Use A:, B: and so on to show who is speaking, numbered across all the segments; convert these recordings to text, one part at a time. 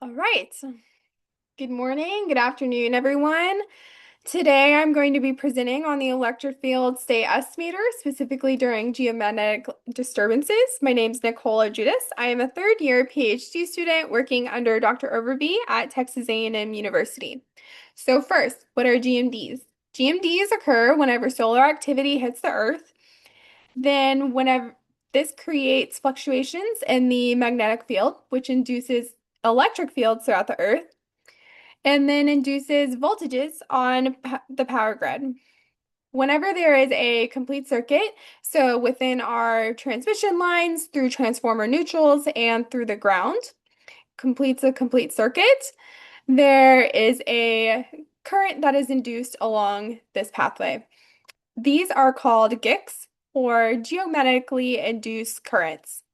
A: All right. Good morning, good afternoon, everyone. Today I'm going to be presenting on the electric field state estimator, specifically during geomagnetic disturbances. My name is Nicole Logiudice. I am a third-year PhD student working under Dr. Overby at Texas A&M University. So first, what are GMDs? GMDs occur whenever solar activity hits the Earth. Then whenever this creates fluctuations in the magnetic field, which induces electric fields throughout the Earth, and then induces voltages on the power grid. Whenever there is a complete circuit, so within our transmission lines, through transformer neutrals, and through the ground, completes a complete circuit, there is a current that is induced along this pathway. These are called GICs, or geometrically induced currents.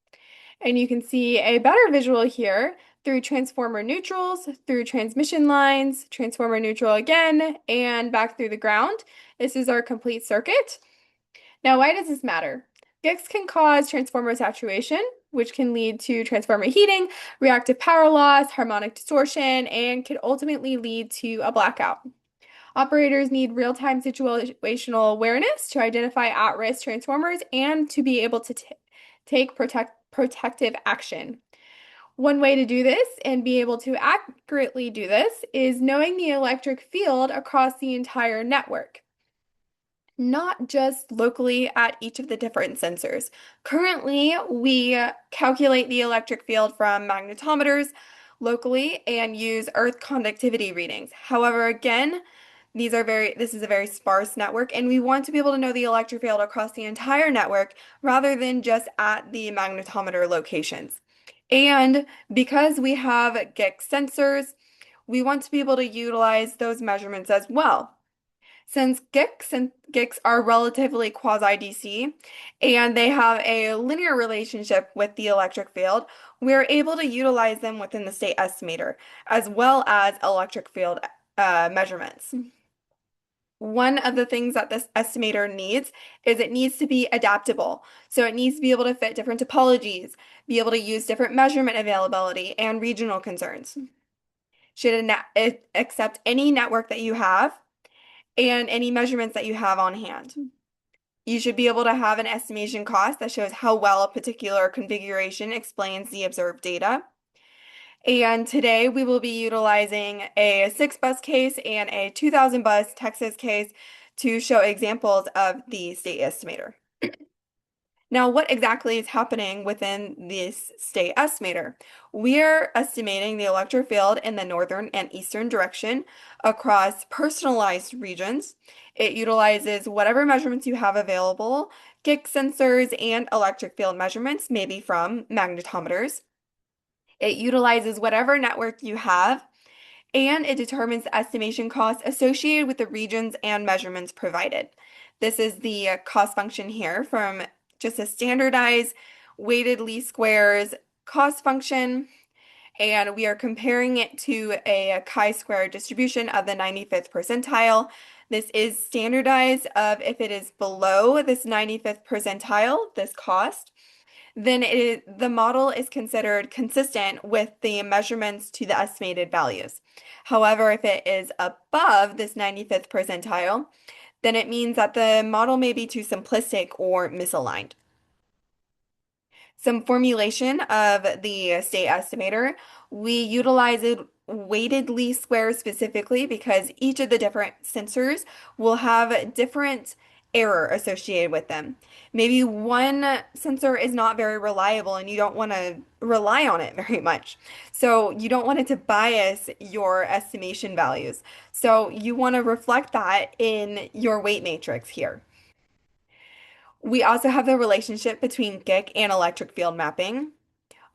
A: And you can see a better visual here through transformer neutrals, through transmission lines, transformer neutral again, and back through the ground. This is our complete circuit. Now, why does this matter? GICs can cause transformer saturation, which can lead to transformer heating, reactive power loss, harmonic distortion, and could ultimately lead to a blackout. Operators need real-time situational awareness to identify at-risk transformers and to be able to take protective action. One way to do this and be able to accurately do this is knowing the electric field across the entire network, not just locally at each of the different sensors. Currently, we calculate the electric field from magnetometers locally and use Earth conductivity readings. However, again, this is a very sparse network, and we want to be able to know the electric field across the entire network rather than just at the magnetometer locations. And because we have GIC sensors, we want to be able to utilize those measurements as well. Since GICs are relatively quasi-DC and they have a linear relationship with the electric field, we're able to utilize them within the state estimator as well as electric field measurements. One of the things that this estimator needs is it needs to be adaptable. So it needs to be able to fit different topologies, be able to use different measurement availability and regional concerns. Should it accept any network that you have and any measurements that you have on hand. You should be able to have an estimation cost that shows how well a particular configuration explains the observed data. And today we will be utilizing a 6-bus case and a 2000 bus Texas case to show examples of the state estimator. Now, what exactly is happening within this state estimator? We are estimating the electric field in the northern and eastern direction across personalized regions. It utilizes whatever measurements you have available, GIC sensors and electric field measurements, maybe from magnetometers. It utilizes whatever network you have, and it determines the estimation costs associated with the regions and measurements provided. This is the cost function here from just a standardized weighted least squares cost function, and we are comparing it to a chi-square distribution of the 95th percentile. This is standardized of if it is below this 95th percentile, this cost, then the model is considered consistent with the measurements to the estimated values. However, if it is above this 95th percentile, then it means that the model may be too simplistic or misaligned. Some formulation of the state estimator, we utilize it weighted least squares specifically because each of the different sensors will have different error associated with them. Maybe one sensor is not very reliable and you don't want to rely on it very much. So you don't want it to bias your estimation values. So you want to reflect that in your weight matrix here. We also have the relationship between GIC and electric field mapping.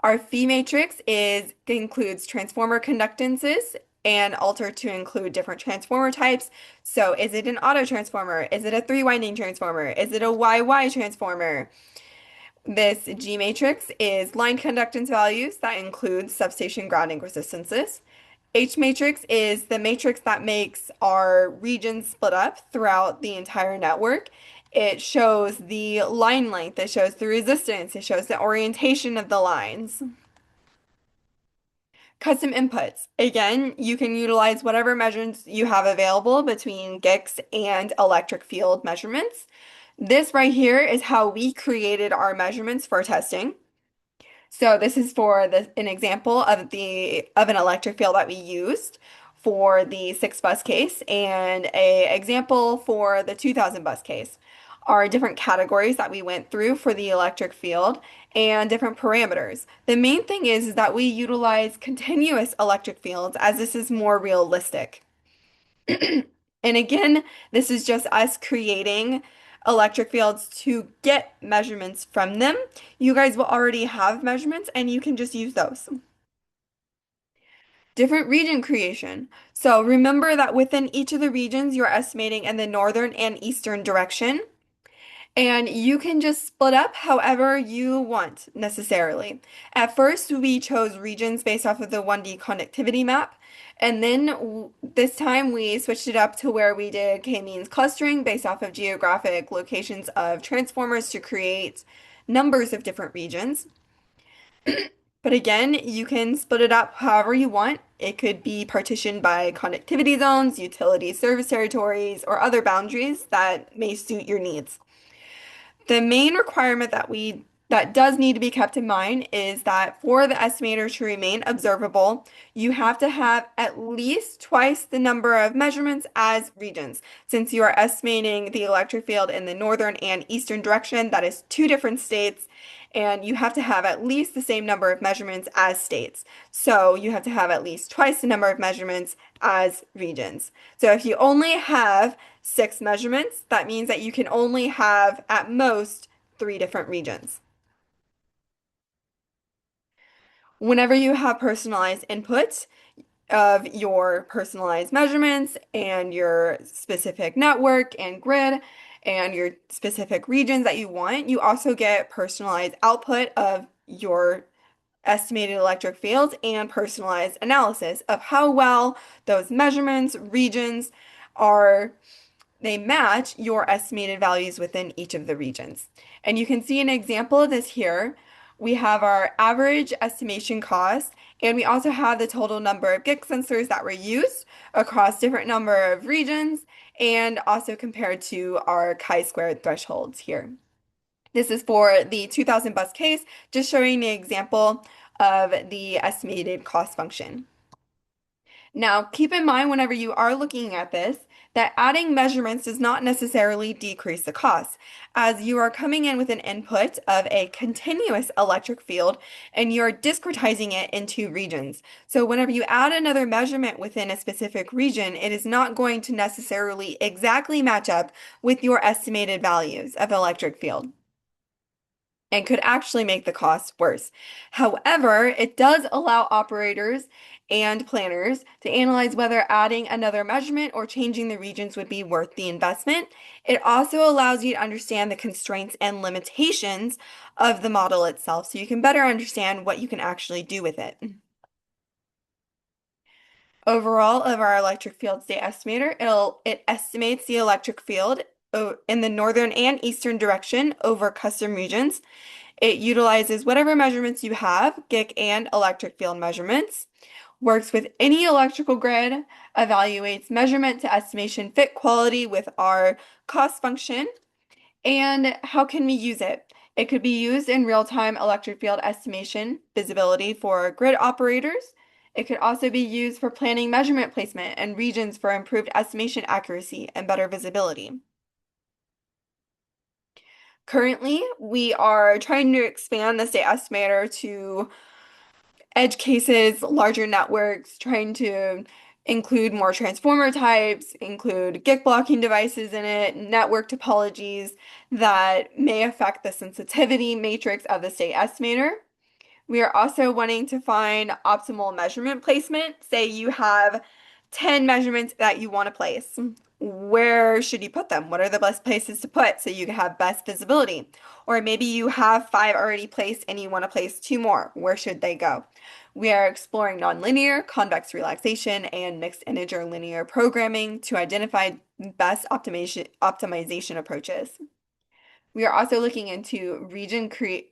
A: Our phi matrix includes transformer conductances and altered to include different transformer types. So is it an auto transformer? Is it a 3-winding transformer? Is it a YY transformer? This G matrix is line conductance values that includes substation grounding resistances. H matrix is the matrix that makes our regions split up throughout the entire network. It shows the line length, it shows the resistance, it shows the orientation of the lines. Custom inputs. Again, you can utilize whatever measurements you have available between GICs and electric field measurements. This right here is how we created our measurements for testing. So this is for an example of an electric field that we used for the 6 bus case and a example for the 2000 bus case. Are different categories that we went through for the electric field and different parameters. The main thing is that we utilize continuous electric fields as this is more realistic. And again, this is just us creating electric fields to get measurements from them. You guys will already have measurements and you can just use those. Different region creation. So remember that within each of the regions, you're estimating in the northern and eastern direction. And you can just split up however you want necessarily. At first, we chose regions based off of the 1D conductivity map. And then this time we switched it up to where we did k-means clustering based off of geographic locations of transformers to create numbers of different regions. But again, you can split it up however you want. It could be partitioned by conductivity zones, utility service territories, or other boundaries that may suit your needs. The main requirement that does need to be kept in mind is that for the estimator to remain observable, you have to have at least twice the number of measurements as regions. Since you are estimating the electric field in the northern and eastern direction, that is two different states, and you have to have at least the same number of measurements as states. So you have to have at least twice the number of measurements as regions. So if you only have 6 measurements, that means that you can only have at most 3 different regions. Whenever you have personalized inputs of your personalized measurements and your specific network and grid and your specific regions that you want, you also get personalized output of your estimated electric fields and personalized analysis of how well those measurements, regions are they match your estimated values within each of the regions. And you can see an example of this here. We have our average estimation cost, and we also have the total number of GIC sensors that were used across different number of regions, and also compared to our chi-squared thresholds here. This is for the 2000 bus case, just showing the example of the estimated cost function. Now, keep in mind whenever you are looking at this, that adding measurements does not necessarily decrease the cost, as you are coming in with an input of a continuous electric field and you're discretizing it into regions. So whenever you add another measurement within a specific region, it is not going to necessarily exactly match up with your estimated values of electric field and could actually make the cost worse. However, it does allow operators and planners to analyze whether adding another measurement or changing the regions would be worth the investment. It also allows you to understand the constraints and limitations of the model itself so you can better understand what you can actually do with it. Overall, of our electric field state estimator, it estimates the electric field in the northern and eastern direction over custom regions. It utilizes whatever measurements you have, GIC and electric field measurements, works with any electrical grid, evaluates measurement to estimation fit quality with our cost function, and how can we use it? It could be used in real-time electric field estimation visibility for grid operators. It could also be used for planning measurement placement and regions for improved estimation accuracy and better visibility. Currently, we are trying to expand the state estimator to edge cases, larger networks, trying to include more transformer types, include GIC blocking devices in it, network topologies that may affect the sensitivity matrix of the state estimator. We are also wanting to find optimal measurement placement. Say you have 10 measurements that you want to place. Where should you put them? What are the best places to put so you have best visibility? Or maybe you have 5 already placed and you want to place 2 more. Where should they go? We are exploring nonlinear, convex relaxation, and mixed integer linear programming to identify best optimization approaches. We are also looking into region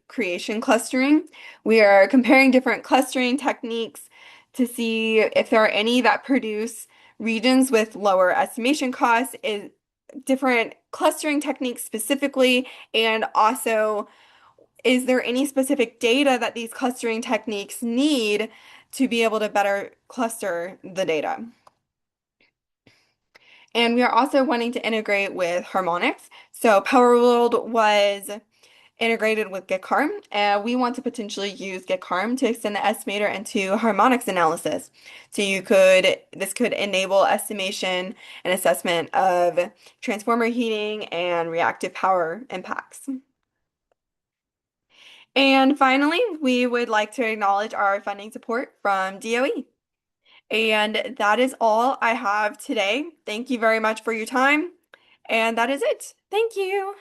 A: creation clustering. We are comparing different clustering techniques to see if there are any that produce regions with lower estimation costs, different clustering techniques specifically, and also is there any specific data that these clustering techniques need to be able to better cluster the data? And we are also wanting to integrate with harmonics. So Power World was integrated with GitHarm, and we want to potentially use GitHarm to extend the estimator into harmonics analysis. So this could enable estimation and assessment of transformer heating and reactive power impacts. And finally, we would like to acknowledge our funding support from DOE. And that is all I have today. Thank you very much for your time. And that is it. Thank you.